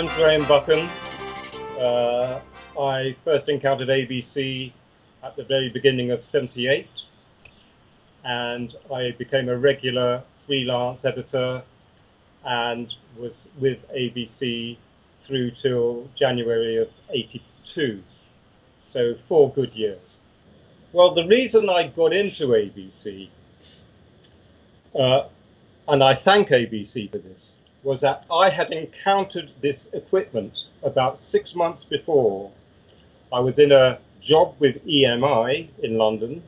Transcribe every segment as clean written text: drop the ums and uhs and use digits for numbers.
I'm Graham Buchan. I first encountered ABC at the very beginning of '78, and I became a regular freelance editor and was with ABC through till January of '82, so 4 good years. Well, the reason I got into ABC, and I thank ABC for this, was that I had encountered this equipment about 6 months before. I was in a job with EMI in London.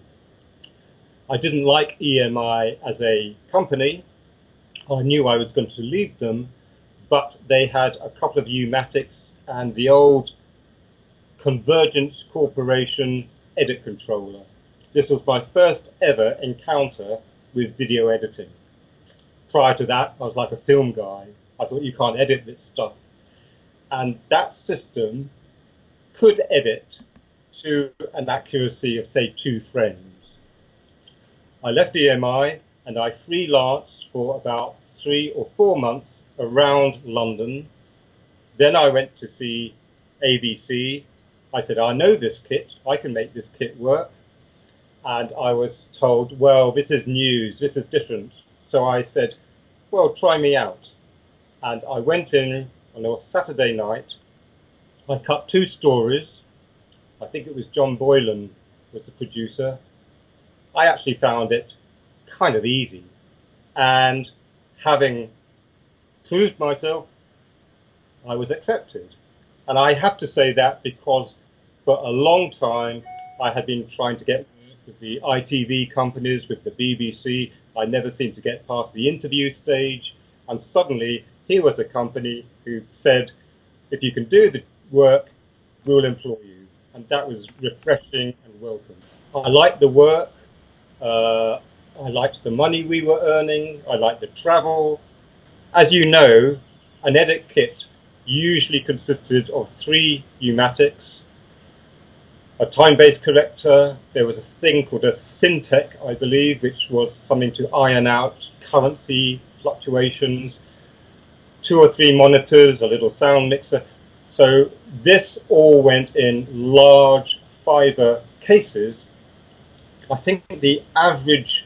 I didn't like EMI as a company. I knew I was going to leave them, but they had a couple of U-matics and the old Convergence Corporation edit controller. This was my first ever encounter with video editing. Prior to that, I was like a film guy. I thought, you can't edit this stuff. And that system could edit to an accuracy of, say, 2 frames. I left EMI and I freelanced for about 3 or 4 months around London. Then I went to see ABC. I said, I know this kit, I can make this kit work. And I was told, well, this is news, this is different. So I said, well, try me out. And I went in on a Saturday night. I cut 2 stories. I think it was John Boylan was the producer. I actually found it kind of easy. And having proved myself, I was accepted. And I have to say that because for a long time, I had been trying to get with the ITV companies, with the BBC. I never seemed to get past the interview stage. And suddenly, here was a company who said, if you can do the work, we'll employ you. And that was refreshing and welcome. I liked the work. I liked the money we were earning. I liked the travel. As you know, an edit kit usually consisted of 3 U-matics, a time-based corrector. There was a thing called a Syntec, I believe, which was something to iron out currency fluctuations, 2 or 3 monitors, a little sound mixer. So this all went in large fiber cases. I think the average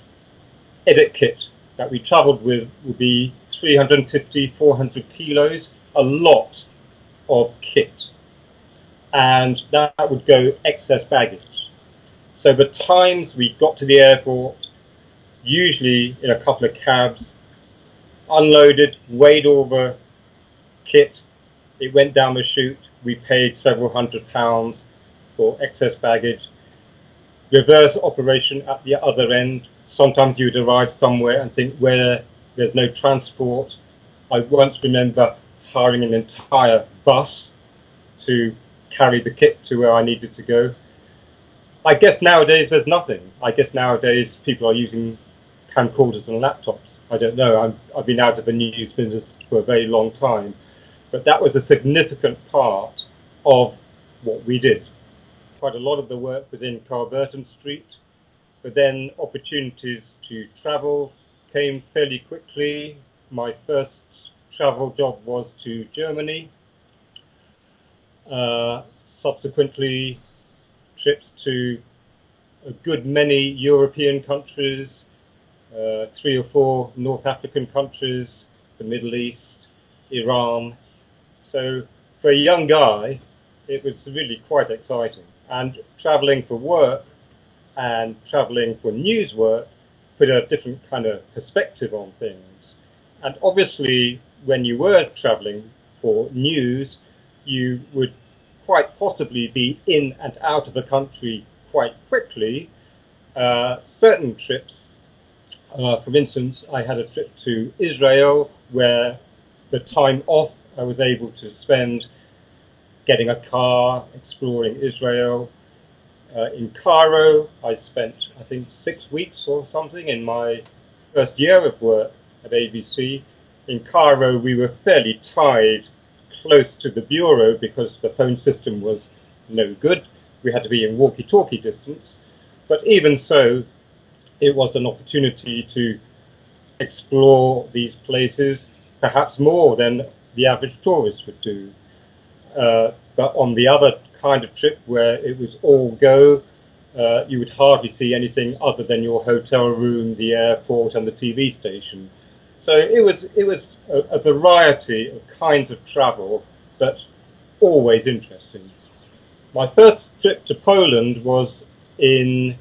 edit kit that we traveled with would be 350, 400 kilos, a lot of kit. And that would go excess baggage. So the times we got to the airport, usually in a couple of cabs, unloaded, weighed all the kit, it went down the chute, we paid several £100 for excess baggage. Reverse operation at the other end. Sometimes you'd arrive somewhere and think where there's no transport. I once remember hiring an entire bus to carry the kit to where I needed to go. I guess nowadays there's nothing. I guess nowadays people are using camcorders and laptops. I don't know. I've been out of the news business for a very long time. But that was a significant part of what we did. Quite a lot of the work was in Carburton Street, but then opportunities to travel came fairly quickly. My first travel job was to Germany. Subsequently, trips to a good many European countries, 3 or 4 North African countries, the Middle East, Iran. So for a young guy, it was really quite exciting. And traveling for work and traveling for news work put a different kind of perspective on things. And obviously, when you were traveling for news, you would quite possibly be in and out of the country quite quickly. Certain trips, for instance, I had a trip to Israel where the time off I was able to spend getting a car, exploring Israel. In Cairo, I spent, I think, 6 weeks or something in my first year of work at ABC. In Cairo, we were fairly tied close to the bureau because the phone system was no good. We had to be in walkie-talkie distance. But even so, it was an opportunity to explore these places, perhaps more than the average tourist would do. But on the other kind of trip where it was all go, you would hardly see anything other than your hotel room, the airport, and the TV station. So it was a variety of kinds of travel, but always interesting. My first trip to Poland was in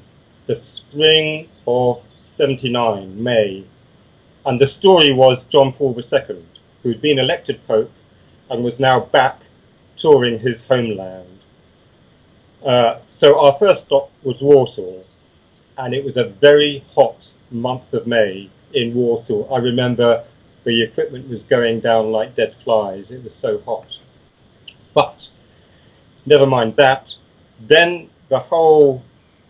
the spring of '79, May, and the story was John Paul II, who had been elected Pope and was now back touring his homeland. So our first stop was Warsaw, and it was a very hot month of May in Warsaw. I remember the equipment was going down like dead flies. It was so hot. But never mind that. Then the whole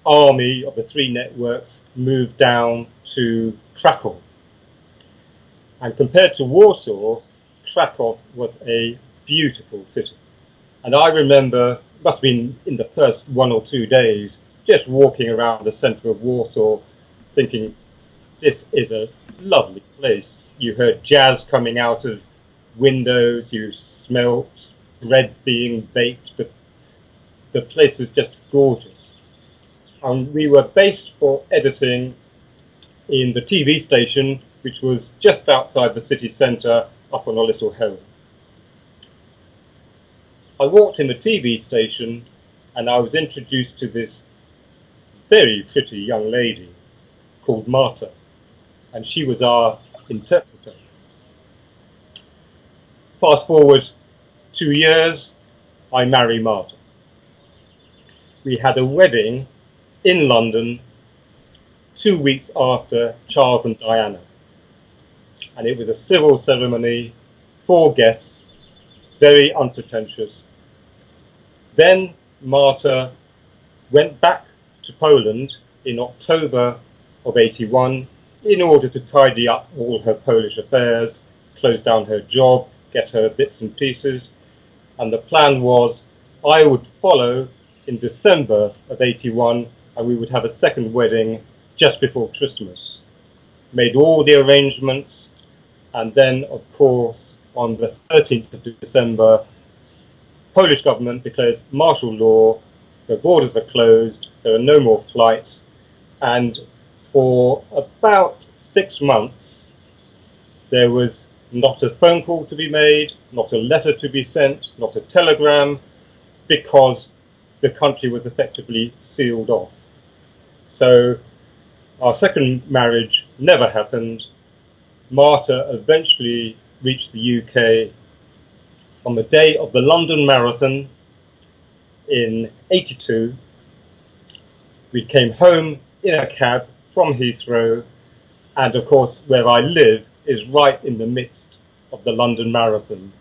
army of the three networks moved down to Krakow. And compared to Warsaw, Krakow was a beautiful city. And I remember, it must have been in the first 1 or 2 days, just walking around the centre of Warsaw, thinking, this is a lovely place. You heard jazz coming out of windows, you smelt bread being baked. The place was just gorgeous. And we were based for editing in the TV station, which was just outside the city centre, up on a little hill. I walked in the TV station and I was introduced to this very pretty young lady called Marta, and she was our interpreter. Fast forward 2 years, I marry Marta. We had a wedding in London 2 weeks after Charles and Diana, and it was a civil ceremony, 4 guests, very unpretentious. Then Marta went back to Poland in October of '81 in order to tidy up all her Polish affairs, close down her job, get her bits and pieces, and the plan was I would follow in December of '81 and we would have a second wedding just before Christmas. Made all the arrangements, and then of course on the 13th of December, Polish government declares martial law, the borders are closed, there are no more flights, and for about 6 months there was not a phone call to be made, not a letter to be sent, not a telegram, because the country was effectively sealed off. So our second marriage never happened. Marta eventually reached the UK on the day of the London Marathon in '82. We came home in a cab from Heathrow, and of course where I live is right in the midst of the London Marathon.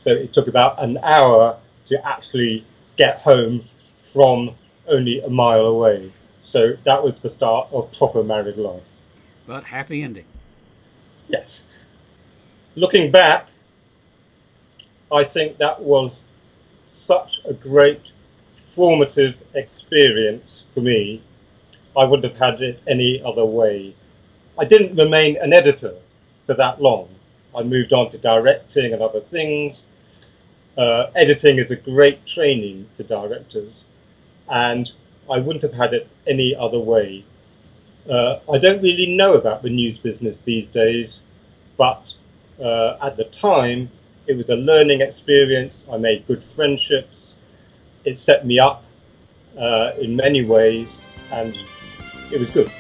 So it took about an hour to actually get home from only a mile away. So that was the start of proper married life. But happy ending. Yes. Looking back, I think that was such a great formative experience for me. I wouldn't have had it any other way. I didn't remain an editor for that long. I moved on to directing and other things. Editing is a great training for directors, and I wouldn't have had it any other way. I don't really know about the news business these days, but at the time it was a learning experience. I made good friendships. It set me up in many ways, and it was good.